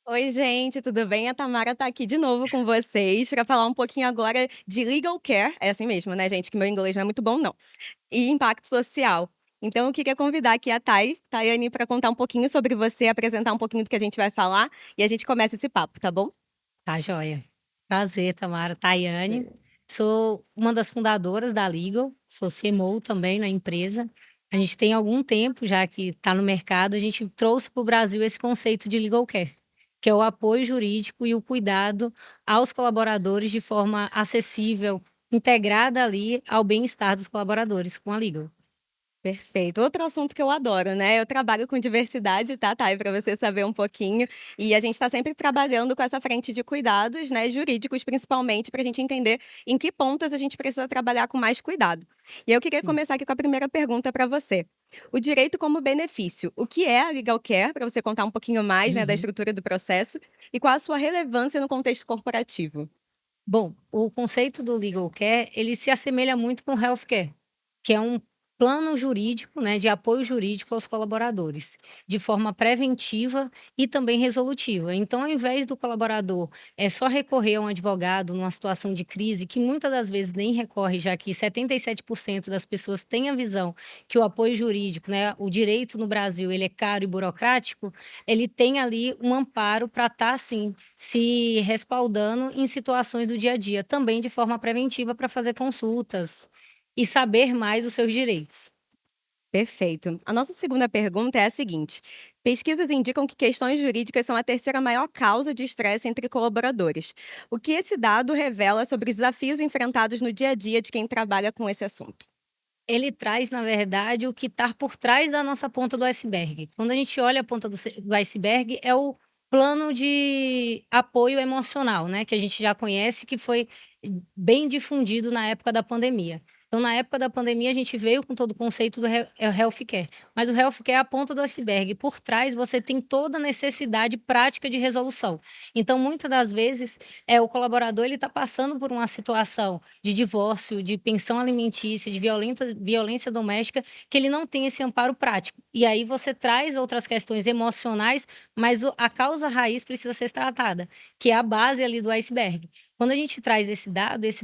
Oi, gente, tudo bem? A Tamara tá aqui de novo com vocês para falar um pouquinho agora de legal care, é assim mesmo, né, gente, que meu inglês não é muito bom não, e impacto social. Então eu queria convidar aqui a Tayane, para contar um pouquinho sobre você, apresentar um pouquinho do que a gente vai falar e a gente começa esse papo, tá bom? Tá joia. Prazer, Tamara. Tayane. Sou uma das fundadoras da Legal, sou CMO também na empresa. A gente tem algum tempo já que está no mercado, a gente trouxe para o Brasil esse conceito de Legal Care, que é o apoio jurídico e o cuidado aos colaboradores de forma acessível, integrada ali ao bem-estar dos colaboradores com a Legal. Perfeito. Outro assunto que eu adoro, né, eu trabalho com diversidade, tá, Thay, para você saber um pouquinho, e a gente está sempre trabalhando com essa frente de cuidados, né, jurídicos principalmente, para a gente entender em que pontas a gente precisa trabalhar com mais cuidado. E eu queria Sim. começar aqui com a primeira pergunta para você. O direito como benefício, o que é a Legal Care, para você contar um pouquinho mais, né, da Uhum. estrutura do processo, e qual a sua relevância no contexto corporativo? Bom, o conceito do legal care, ele se assemelha muito com o healthcare, que é um plano jurídico, né, de apoio jurídico aos colaboradores, de forma preventiva e também resolutiva. Então, ao invés do colaborador só recorrer a um advogado numa situação de crise, que muitas das vezes nem recorre, já que 77% das pessoas têm a visão que o apoio jurídico, né, o direito no Brasil, ele é caro e burocrático, ele tem ali um amparo para estar, assim, se respaldando em situações do dia a dia, também de forma preventiva para fazer consultas e saber mais os seus direitos. Perfeito. A nossa segunda pergunta é a seguinte: pesquisas indicam que questões jurídicas são a terceira maior causa de estresse entre colaboradores. O que esse dado revela sobre os desafios enfrentados no dia a dia de quem trabalha com esse assunto? Ele traz, na verdade, o que está por trás da nossa ponta do iceberg. Quando a gente olha a ponta do iceberg, é o plano de apoio emocional, né, que a gente já conhece, que foi bem difundido na época da pandemia. Então, na época da pandemia, a gente veio com todo o conceito do healthcare, mas o healthcare é a ponta do iceberg. Por trás, você tem toda a necessidade prática de resolução. Então, muitas das vezes, o colaborador ele está passando por uma situação de divórcio, de pensão alimentícia, de violência doméstica, que ele não tem esse amparo prático. E aí você traz outras questões emocionais, mas a causa raiz precisa ser tratada, que é a base ali do iceberg. Quando a gente traz esse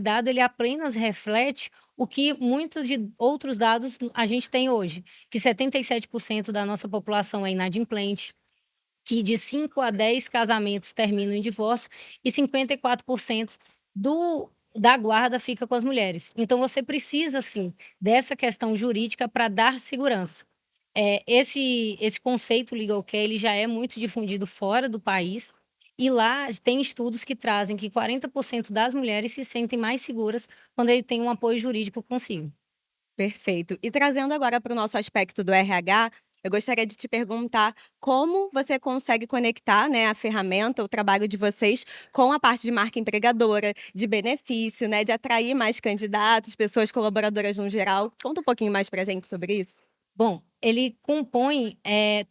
dado ele apenas reflete o que muitos de outros dados a gente tem hoje, que 77% da nossa população é inadimplente, que de 5 a 10 casamentos terminam em divórcio e 54% do da guarda fica com as mulheres. Então você precisa sim dessa questão jurídica para dar segurança. Esse conceito legal care ele já é muito difundido fora do país, e lá tem estudos que trazem que 40% das mulheres se sentem mais seguras quando ele tem um apoio jurídico consigo. Perfeito. E trazendo agora para o nosso aspecto do RH, eu gostaria de te perguntar como você consegue conectar, né, a ferramenta, o trabalho de vocês, com a parte de marca empregadora, de benefício, né, de atrair mais candidatos, pessoas colaboradoras no geral. Conta um pouquinho mais para a gente sobre isso. Bom, ele compõe,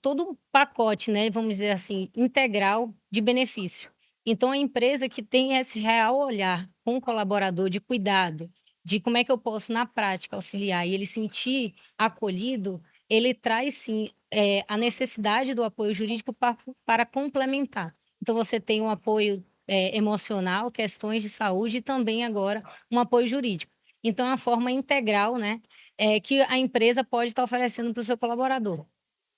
todo um pacote, né, vamos dizer assim, integral de benefício. Então a empresa que tem esse real olhar com o colaborador de cuidado, de como é que eu posso na prática auxiliar e ele sentir acolhido, ele traz sim, a necessidade do apoio jurídico para complementar. Então você tem um apoio, emocional, questões de saúde e também agora um apoio jurídico. Então é uma forma integral, né, que a empresa pode estar oferecendo para o seu colaborador.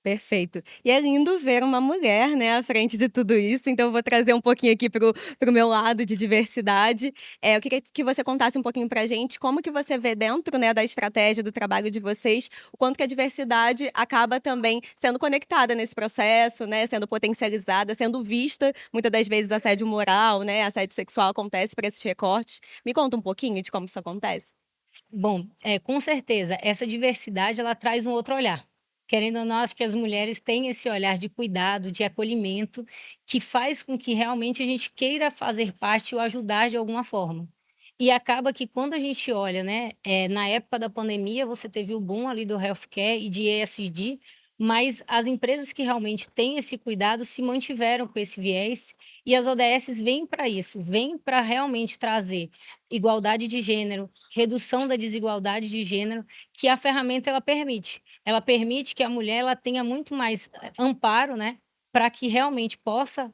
Perfeito. E é lindo ver uma mulher, né, à frente de tudo isso, então eu vou trazer um pouquinho aqui para o meu lado de diversidade. Eu queria que você contasse um pouquinho pra gente como que você vê dentro, né, da estratégia do trabalho de vocês, o quanto que a diversidade acaba também sendo conectada nesse processo, né, sendo potencializada, sendo vista, muitas das vezes assédio moral, né, assédio sexual acontece por esses recortes. Me conta um pouquinho de como isso acontece? Bom, com certeza, essa diversidade ela traz um outro olhar. Querendo ou não, acho que as mulheres têm esse olhar de cuidado, de acolhimento, que faz com que realmente a gente queira fazer parte ou ajudar de alguma forma. E acaba que quando a gente olha, né, na época da pandemia, você teve o boom ali do healthcare e de ESG, mas as empresas que realmente têm esse cuidado se mantiveram com esse viés, e as ODSs vêm para isso, vêm para realmente trazer igualdade de gênero, redução da desigualdade de gênero, que a ferramenta ela permite. Ela permite que a mulher ela tenha muito mais amparo, né, para que realmente possa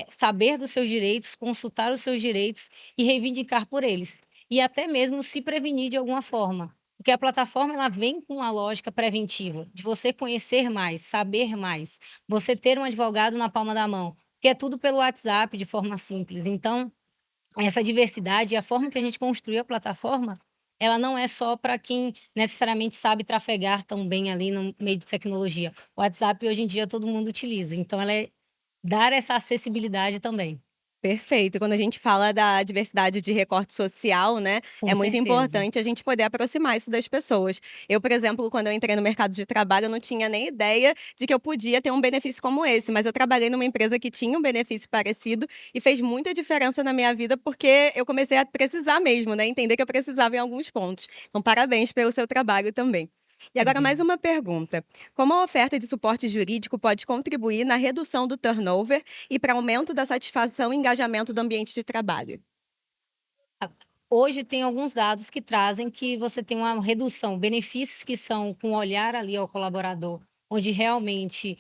saber dos seus direitos, consultar os seus direitos e reivindicar por eles. E até mesmo se prevenir de alguma forma. Porque a plataforma ela vem com uma lógica preventiva, de você conhecer mais, saber mais, você ter um advogado na palma da mão, que é tudo pelo WhatsApp de forma simples. Então, essa diversidade e a forma que a gente construiu a plataforma, ela não é só para quem necessariamente sabe trafegar tão bem ali no meio de tecnologia. O WhatsApp hoje em dia todo mundo utiliza, então ela é dar essa acessibilidade também. Perfeito. Quando a gente fala da diversidade de recorte social, né, Com é muito certeza. importante a gente poder aproximar isso das pessoas. Eu, por exemplo, quando eu entrei no mercado de trabalho, eu não tinha nem ideia de que eu podia ter um benefício como esse, mas eu trabalhei numa empresa que tinha um benefício parecido e fez muita diferença na minha vida, porque eu comecei a precisar mesmo, né, entender que eu precisava em alguns pontos. Então, parabéns pelo seu trabalho também. E agora mais Obrigada. uma pergunta: como a oferta de suporte jurídico pode contribuir na redução do turnover e para aumento da satisfação e engajamento do ambiente de trabalho? A Hoje tem alguns dados que trazem que você tem uma redução, benefícios que são com olhar ali ao colaborador, onde realmente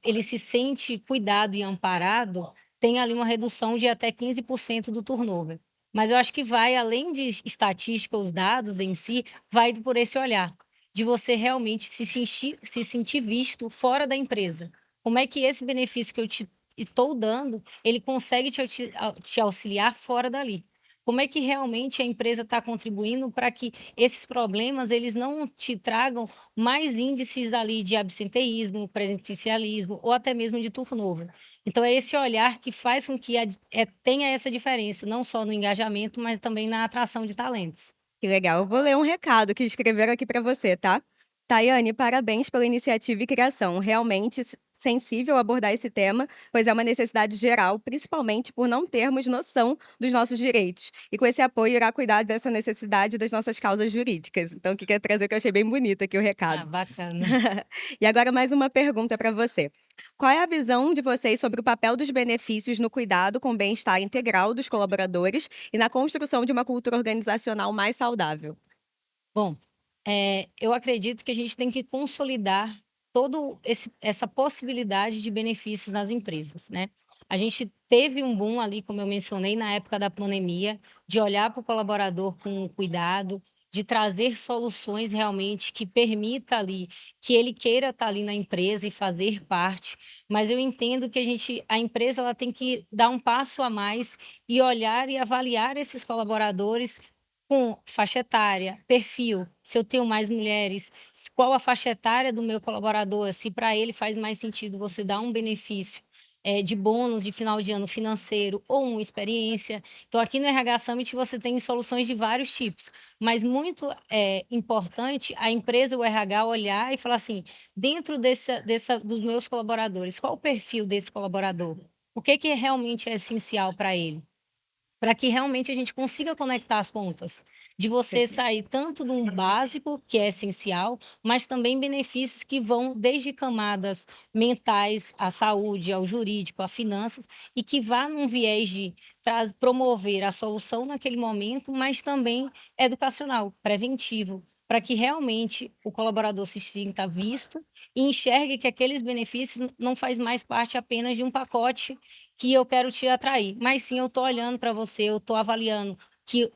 ele se sente cuidado e amparado, tem ali uma redução de até 15% do turnover. Mas eu acho que vai além de estatística, os dados em si, vai por esse olhar, de você realmente se sentir visto fora da empresa. Como é que esse benefício que eu te estou dando, ele consegue te auxiliar fora dali? Como é que realmente a empresa está contribuindo para que esses problemas eles não te tragam mais índices ali de absenteísmo, presencialismo ou até mesmo de turnover. Então é esse olhar que faz com que tenha essa diferença, não só no engajamento, mas também na atração de talentos. Que legal. Eu vou ler um recado que escreveram aqui para você, tá? Tayane, parabéns pela iniciativa e criação. Realmente sensível abordar esse tema, pois é uma necessidade geral, principalmente por não termos noção dos nossos direitos. E com esse apoio, irá cuidar dessa necessidade das nossas causas jurídicas. Então, o que quer trazer que eu achei bem bonito aqui o Ah, recado. bacana. E agora mais uma pergunta para você. Qual é a visão de vocês sobre o papel dos benefícios no cuidado com o bem-estar integral dos colaboradores e na construção de uma cultura organizacional mais saudável? Bom, eu acredito que a gente tem que consolidar todo essa possibilidade de benefícios nas empresas, né. A gente teve um boom ali, como eu mencionei, na época da pandemia, de olhar para o colaborador com cuidado, de trazer soluções realmente que permita ali, que ele queira estar ali na empresa e fazer parte, mas eu entendo que a empresa ela tem que dar um passo a mais e olhar e avaliar esses colaboradores com faixa etária, perfil, se eu tenho mais mulheres, qual a faixa etária do meu colaborador, se para ele faz mais sentido você dar um benefício, de bônus de final de ano financeiro ou uma experiência. Então aqui no RH Summit você tem soluções de vários tipos, mas muito, importante a empresa, o RH olhar e falar assim: "Dentro dos meus colaboradores, qual o perfil desse colaborador? O que que realmente é essencial para ele?". Para que realmente a gente consiga conectar as pontas, de você sair tanto de um básico, que é essencial, mas também benefícios que vão desde camadas mentais, à saúde, ao jurídico, a finanças, e que vá num viés de promover a solução naquele momento, mas também educacional, preventivo, para que realmente o colaborador se sinta visto e enxergue que aqueles benefícios não faz mais parte apenas de um pacote que eu quero te atrair, mas sim eu estou olhando para você, eu estou avaliando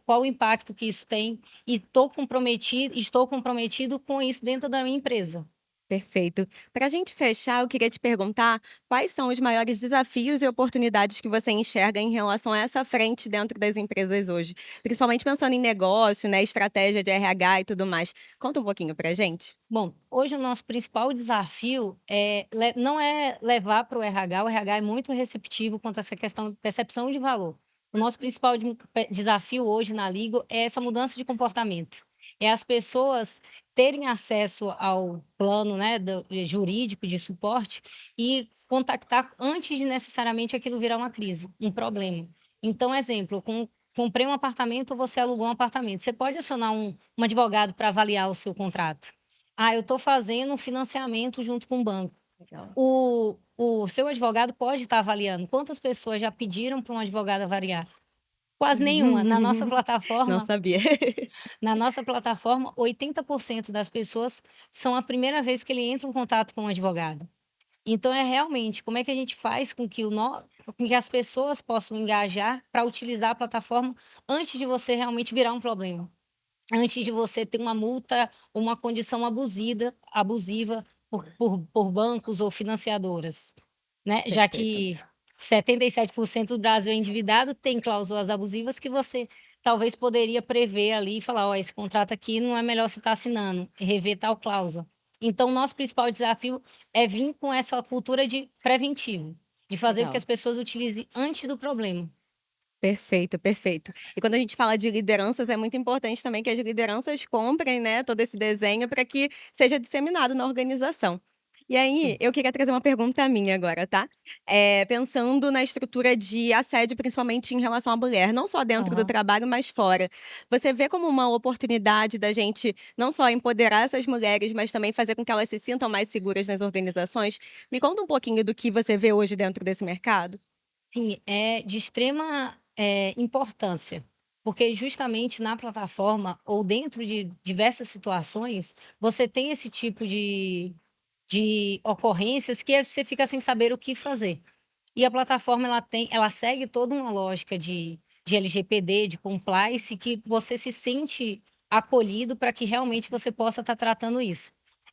qual o impacto que isso tem e estou comprometido com isso dentro da minha empresa. Perfeito. Para a gente fechar, eu queria te perguntar quais são os maiores desafios e oportunidades que você enxerga em relação a essa frente dentro das empresas hoje, principalmente pensando em negócio, né, estratégia de RH e tudo mais. Conta um pouquinho para gente. Bom, hoje o nosso principal desafio não é levar para o RH é muito receptivo quanto a essa questão de percepção de valor. O nosso principal desafio hoje na Ligo é essa mudança de comportamento. É as pessoas terem acesso ao plano, né, jurídico de suporte e contactar antes de necessariamente aquilo virar uma crise, um problema. Então, exemplo, comprei um apartamento, você alugou um apartamento. Você pode acionar um advogado para avaliar o seu contrato. Ah, eu estou fazendo um financiamento junto com o banco. Legal. O seu advogado pode estar avaliando. Quantas pessoas já pediram para um advogado avaliar? Quase nenhuma. Não sabia. Na nossa plataforma, 80% das pessoas são a primeira vez que ele entra em contato com um advogado. Então é realmente como é que a gente faz com que com que as pessoas possam engajar para utilizar a plataforma antes de você realmente virar um problema. Antes de você ter uma multa ou uma condição abusiva por bancos ou financiadoras, né, já Perfeito. que 77% do Brasil é endividado, tem cláusulas abusivas que você talvez poderia prever ali e falar: "Ó, esse contrato aqui não é melhor você estar assinando, rever tal cláusula". Então nosso principal desafio é vir com essa cultura de preventivo, de fazer com que Legal. as pessoas utilizem antes do problema. Perfeito, perfeito. E quando a gente fala de lideranças, é muito importante também que as lideranças comprem, né, todo esse desenho para que seja disseminado na organização. E aí, Sim. eu queria trazer uma pergunta minha agora, tá? Pensando na estrutura de assédio, principalmente em relação à mulher, não só dentro do Aham. trabalho, mas fora. Você vê como uma oportunidade da gente não só empoderar essas mulheres, mas também fazer com que elas se sintam mais seguras nas organizações? Me conta um pouquinho do que você vê hoje dentro desse mercado. Sim, é de extrema, importância, porque justamente na plataforma ou dentro de diversas situações, você tem esse tipo de ocorrências que você fica sem saber o que fazer. E a plataforma ela segue toda uma lógica de LGPD, de compliance, que você se sente acolhido para que realmente você possa estar tratando isso.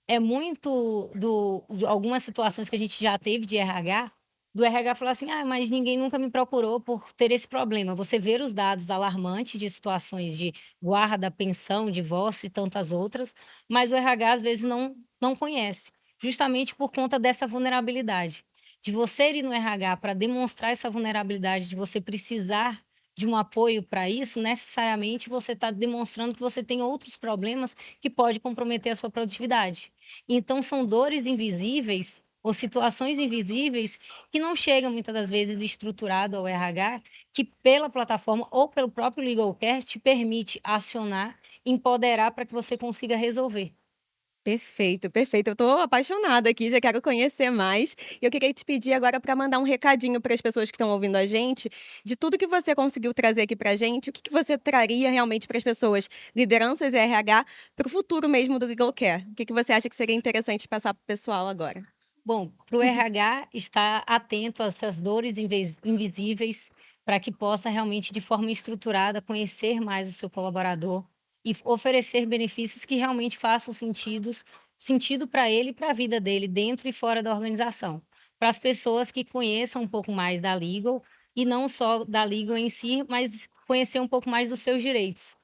É muito de algumas situações que a gente já teve de RH, do RH falar assim: "Ah, mas ninguém nunca me procurou por ter esse problema". Você ver os dados alarmantes de situações de guarda, pensão, divórcio e tantas outras, mas o RH às vezes não conhece, justamente por conta dessa vulnerabilidade. De você ir no RH para demonstrar essa vulnerabilidade, de você precisar de um apoio para isso, necessariamente você está demonstrando que você tem outros problemas que pode comprometer a sua produtividade. Então são dores invisíveis ou situações invisíveis que não chegam muitas das vezes estruturado ao RH, que pela plataforma ou pelo próprio Legal Care te permite acionar, empoderar para que você consiga resolver. Perfeito, perfeito. Eu tô apaixonada aqui, já quero conhecer mais. E eu queria te pedir agora para mandar um recadinho para as pessoas que estão ouvindo a gente, de tudo que você conseguiu trazer aqui pra gente, o que que você traria realmente para as pessoas, lideranças e RH, para o futuro mesmo do Legal Care? O que que você acha que seria interessante passar para o pessoal agora? Bom, para o RH estar atento a essas dores invisíveis, para que possa realmente, de forma estruturada, conhecer mais o seu colaborador e oferecer benefícios que realmente façam sentido para ele e para a vida dele, dentro e fora da organização. Para as pessoas que conheçam um pouco mais da Legal, e não só da Legal em si, mas conhecer um pouco mais dos seus direitos.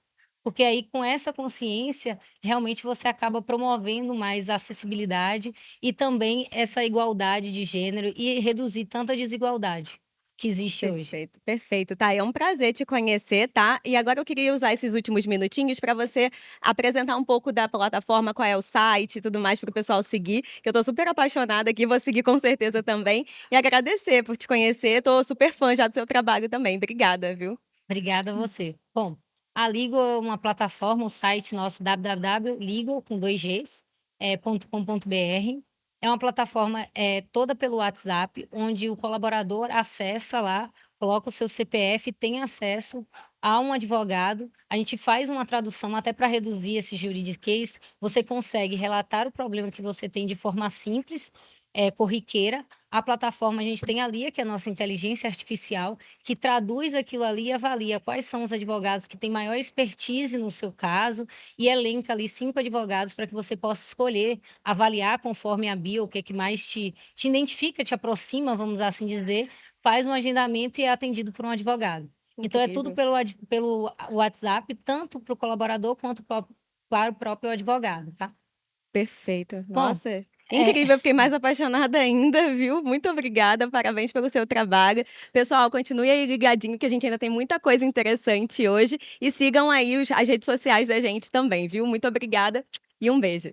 Porque aí, com essa consciência, realmente você acaba promovendo mais a acessibilidade e também essa igualdade de gênero e reduzir tanta desigualdade que existe hoje. Perfeito, perfeito. Tá, é um prazer te conhecer, tá? E agora eu queria usar esses últimos minutinhos para você apresentar um pouco da plataforma, qual é o site e tudo mais para o pessoal seguir, que eu tô super apaixonada aqui, vou seguir com certeza também. E agradecer por te conhecer, tô super fã já do seu trabalho também. Obrigada, viu? Obrigada a você. Bom, a Ligo é uma plataforma, o site nosso www.ligo com 2 Gs, .com.br. É uma plataforma, toda pelo WhatsApp, onde o colaborador acessa lá, coloca o seu CPF, tem acesso a um advogado. A gente faz uma tradução até para reduzir esse juridiquês. Você consegue relatar o problema que você tem de forma simples, corriqueira. A plataforma a gente tem a Lia, que é a nossa inteligência artificial, que traduz aquilo ali e avalia quais são os advogados que têm maior expertise no seu caso e elenca ali 5 advogados para que você possa escolher, avaliar conforme a bio, o que é que mais te identifica, te aproxima, vamos assim dizer, faz um agendamento e é atendido por um advogado. Então é tudo Incrível. pelo WhatsApp, tanto para o colaborador quanto para o próprio advogado, tá. Perfeito. Bom, Nossa, é incrível, eu fiquei mais apaixonada ainda, viu. Muito obrigada, parabéns pelo seu trabalho. Pessoal, continue aí ligadinho que a gente ainda tem muita coisa interessante hoje e sigam aí as redes sociais da gente também, viu. Muito obrigada e um beijo.